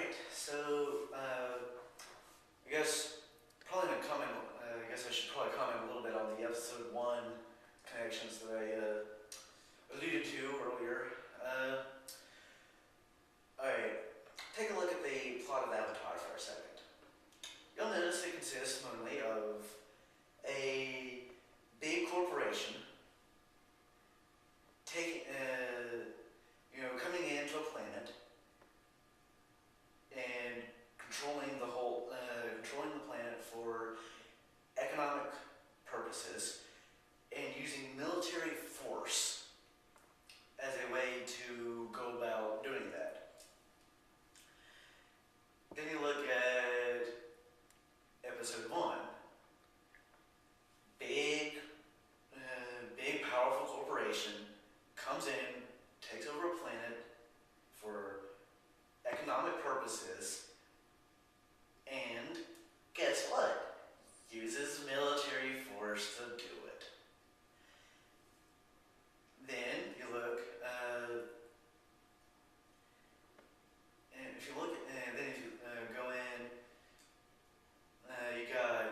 Alright, so I guess probably gonna comment. I guess I should probably comment a little bit on the episode one connections that I alluded to earlier. Alright, take a look at the plot of Avatar for a second. You'll notice it consists mainly of a big corporation taking, coming into a planet and controlling the planet for economic purposes and using military force as a way to go about doing that. Then you look at episode one. Big powerful corporation comes in, takes over a planet for economic purposes, and guess what? Uses military force to do it. Then you look, go in, you got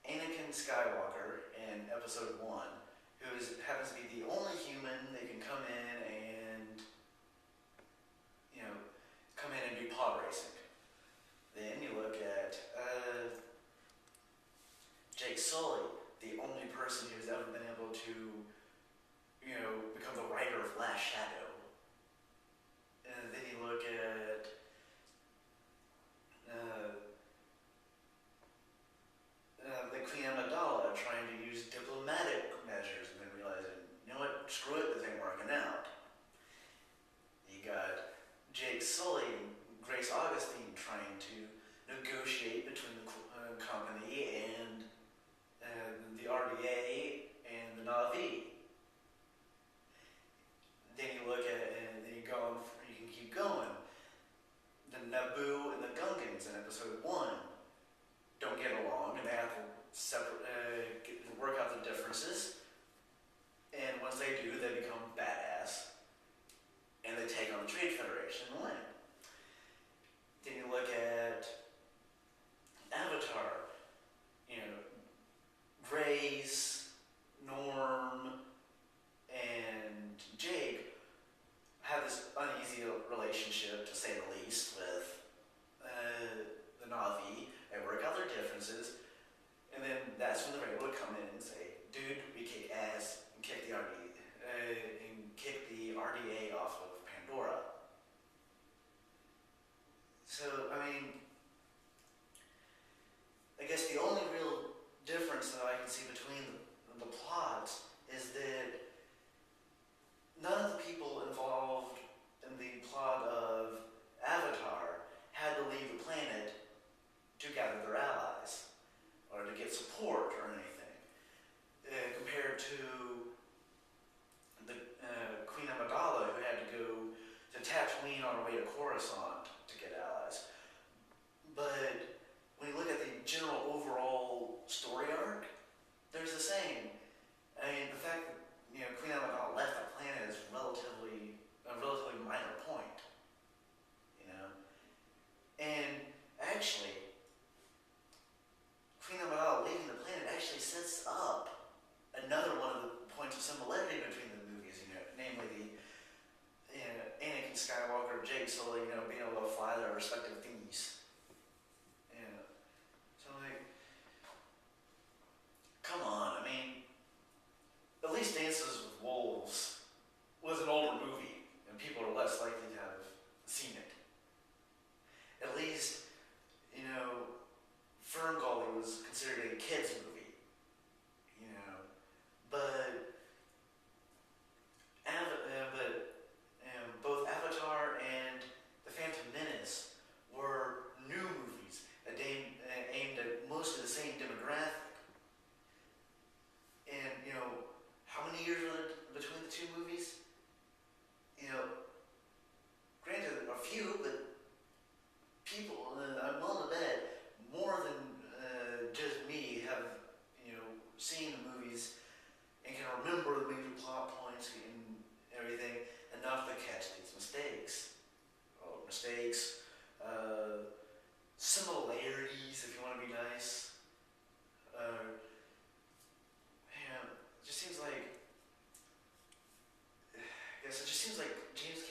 Anakin Skywalker in episode one, who happens to be the only human that can come in and do pod racing. Then you look at Jake Sully, the only person who's ever been able to, become the writer of Last Shadow. And then you look at the Queen Amidala trying to use diplomatic measures and then realizing, you know what, screw it, this ain't working out. You got Jake Sully and Grace Augustine trying to negotiate between the company and the RDA and the Na'vi. Then you look at it and then you can keep going. The Naboo and the Gungans in episode one don't get along and they have to work out the differences. And once they do, they become badass. And they take on the Trade Federation and win. Then you look at Avatar, Grace, Norm, and Jake have this uneasy relationship, to say the least, with the Na'vi. They work out their differences, and then that's when they're able to come in and say, dude, we kick ass and kick the RDA off of Pandora. So, I guess the only real difference that I can see between the plots is that none of the people involved in the plot of Avatar had to leave the planet to gather their allies or to get support or anything, compared to the Queen Amidala, who had to go to Tatooine on her way to Coruscant to get allies. But when you look at the general overall story arc, there's the same. The fact that Queen Amidala left the planet is a relatively minor point. And actually, Queen Amidala leaving the planet actually sets up another one of the points of similarity between the movies. Namely the Anakin Skywalker, Jake Sully, being able to fly their respective thingies. So come on, at least Dances with Wolves was an older movie, and people are less likely to have seen it. At least, Ferngully was considered a kid's movie, but both Avatar and The Phantom Menace were new movies that aimed at mostly the same demographic. And, how many years were there between the two movies? Granted, a few, but people, I'm willing to bet, more than just me have, seen the movies and can remember the major plot points and everything enough to catch these mistakes. guess it just seems like James